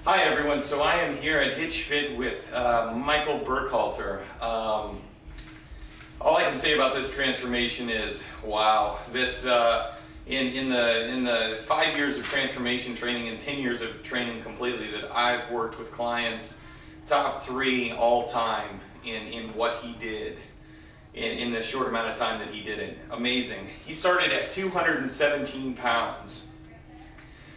Hi everyone, so I am here at Hitch Fit with Michael Burkhalter. All I can say about this transformation is, wow, this in the 5 years of transformation training and 10 years of training completely that I've worked with clients, top 3 all time in what he did in the short amount of time that he did it. Amazing. He started at 217 pounds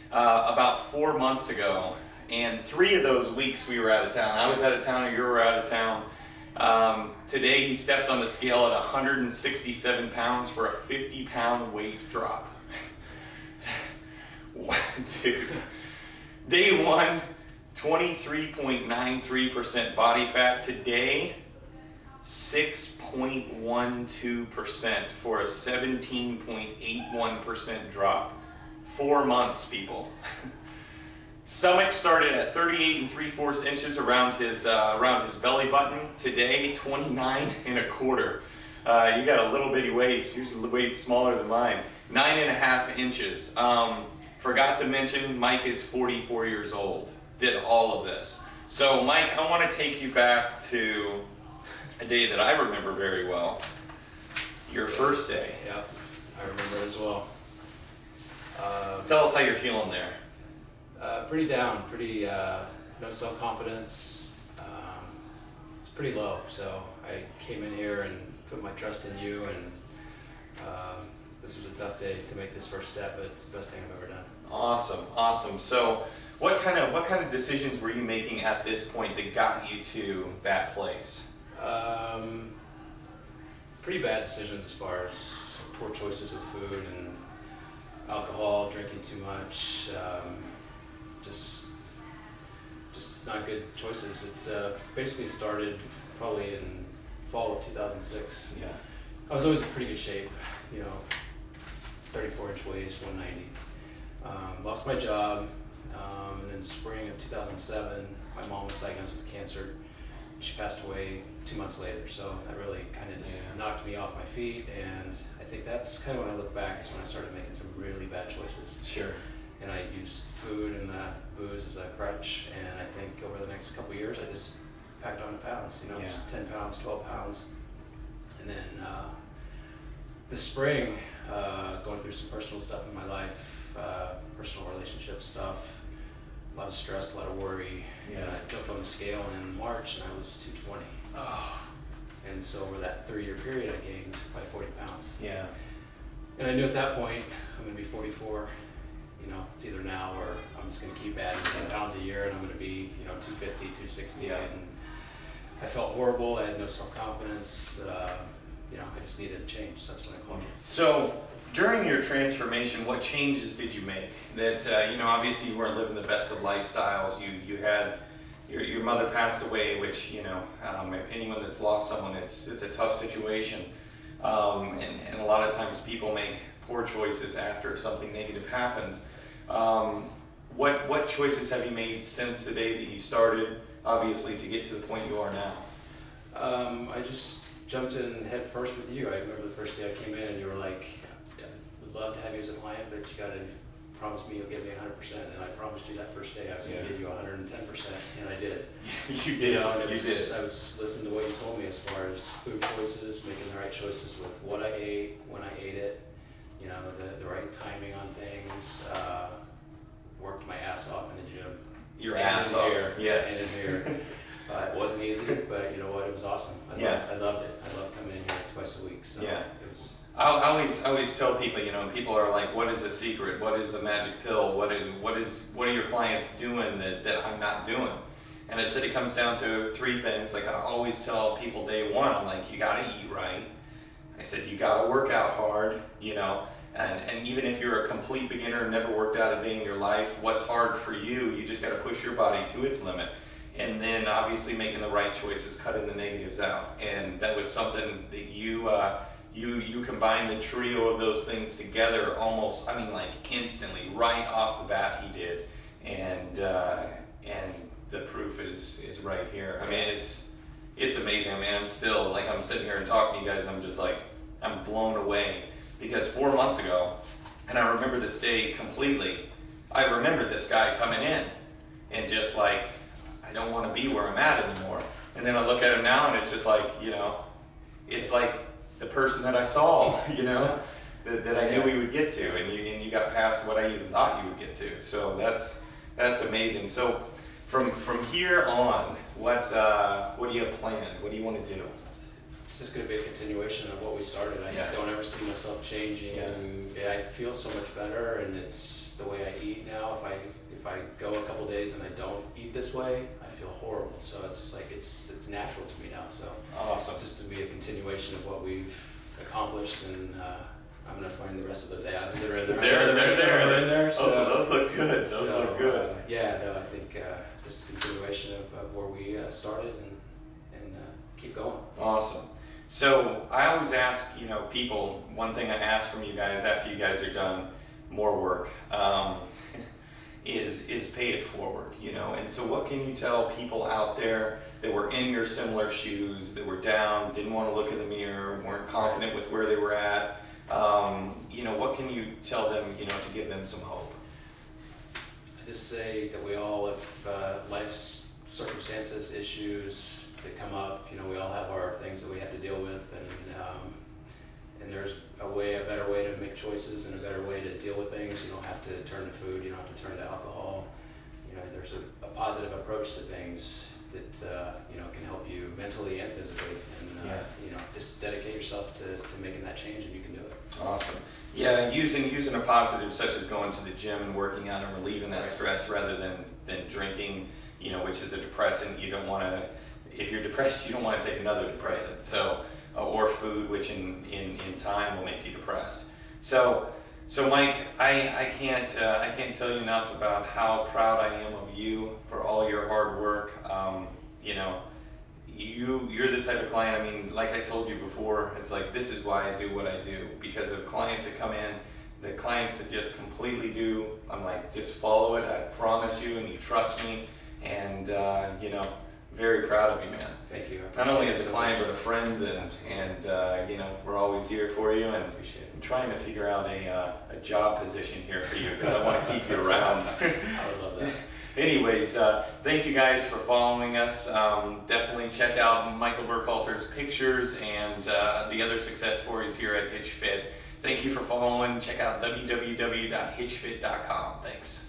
about 4 months ago. And 3 of those weeks we were out of town. I was out of town or you were out of town. Today he stepped on the scale at 167 pounds for a 50-pound weight drop. Dude. Day 1, 23.93% body fat. Today, 6.12% for a 17.81% drop. 4 months, people. Stomach started at 38 3/4 inches around his belly button. Today, 29 1/4. You got a little bitty waist. Yours is a waist smaller than mine. 9 1/2 inches. Forgot to mention, Mike is 44 years old. Did all of this. So, Mike, I want to take you back to a day that I remember very well. Your first day. Yeah, I remember it as well. Tell us how you're feeling there. Pretty down, no self-confidence. It's pretty low, so I came in here and put my trust in you, and this was a tough day to make this first step, but it's the best thing I've ever done. Awesome. So what kind of decisions were you making at this point that got you to that place? Pretty bad decisions as far as poor choices with food and alcohol, drinking too much, just not good choices. It basically started probably in fall of 2006. Yeah. I was always in pretty good shape, 34-inch waist, 190. Lost my job, and then spring of 2007, my mom was diagnosed with cancer. She passed away 2 months later, so that really kind of just knocked me off my feet, and I think that's kind of when I look back is when I started making some really bad choices. Sure. And I used food and booze as a crutch, and I think over the next couple of years I just packed on pounds, 10 pounds, 12 pounds. And then this spring, going through some personal stuff in my life, personal relationship stuff, a lot of stress, a lot of worry. Yeah. I jumped on the scale in March and I was 220. Oh. And so over that 3-year period I gained by 40 pounds. Yeah. And I knew at that point I'm going to be 44. It's either now or I'm just going to keep adding 10 pounds a year and I'm going to be, 250, 260. Yeah. And I felt horrible. I had no self-confidence. I just needed a change. So that's when I called you. So during your transformation, what changes did you make? That, obviously you weren't living the best of lifestyles. You had, your mother passed away, which, anyone that's lost someone, it's a tough situation. And a lot of times people make poor choices after something negative happens. What choices have you made since the day that you started, obviously, to get to the point you are now? I just jumped in head first with you. I remember the first day I came in and you were like, would love to have you as a client, but you got to promise me you'll give me 100%. And I promised you that first day I was going to give you 110%, and I did. You did. And I was just listening to what you told me as far as food choices, making the right choices with what I ate, when I ate it, the right timing on things. Worked my ass off in the gym. Your ass off, yes. And in here. It wasn't easy, but you know what? It was awesome. I loved it. I loved coming in here twice a week. So yeah. It was. I always tell people, people are like, what is the secret? What is the magic pill? What are your clients doing that I'm not doing? And I said it comes down to 3 things. Like I always tell people day 1, I'm like, you gotta eat right. I said, you gotta work out hard, and even if you're a complete beginner and never worked out a day in your life, what's hard for you, you just gotta push your body to its limit. And then obviously making the right choices, cutting the negatives out. And that was something that you combined the trio of those things together almost, instantly, right off the bat he did. And the proof is right here. It's amazing. I'm still, I'm sitting here and talking to you guys, I'm blown away. Because 4 months ago, and I remember this day completely, I remember this guy coming in and just like, I don't want to be where I'm at anymore. And then I look at him now and it's just like, you know, it's like the person that I saw, you know, that I knew we would get to, and you got past what I even thought you would get to. So that's amazing. So from here on, what do you have planned? What do you want to do? This is going to be a continuation of what we started. I don't ever see myself changing. Yeah. I feel so much better, and it's the way I eat now. If I go a couple days and I don't eat this way, I feel horrible. So it's just like it's natural to me now. So Awesome. Just to be a continuation of what we've accomplished, and I'm going to find the rest of those abs that are in there. They're in there. So, those look good. Those look good. I think just a continuation of where we started and keep going. Awesome. So I always ask, you know, people, one thing I ask from you guys after you guys are done more work, is pay it forward, you know. And so what can you tell people out there that were in your similar shoes, that were down, didn't want to look in the mirror, weren't confident with where they were at? You know, what can you tell them, you know, to give them some hope? I just say that we all have life's circumstances, issues that come up. You know, we all have our things that we have to deal with, and there's a better way to make choices and a better way to deal with things. You don't have to turn to food. You don't have to turn to alcohol. You know, there's a positive approach to things that you know, can help you mentally and physically. And you know, just dedicate yourself to making that change, and you can do it. Awesome. Yeah, using a positive such as going to the gym and working out and relieving that stress rather than drinking, you know, which is a depressant. You don't want to, if you're depressed, you don't want to take another depressant. So, or food, which in time will make you depressed. So Mike, I can't tell you enough about how proud I am of you for all your hard work. You know, you're the type of client, I mean, like I told you before, it's like, this is why I do what I do, because of clients that come in, the clients that just completely do, I'm like, just follow it, I promise you, and you trust me, and you know, very proud of you, man. Thank you. Not only as a client, but a friend, and you know, we're always here for you, and Appreciate it. I'm trying to figure out a job position here for you, because I want to keep you around. I would love that. Anyways, thank you guys for following us. Definitely check out Michael Burkhalter's pictures and the other success stories here at Hitch Fit. Thank you for following. Check out www.hitchfit.com. Thanks.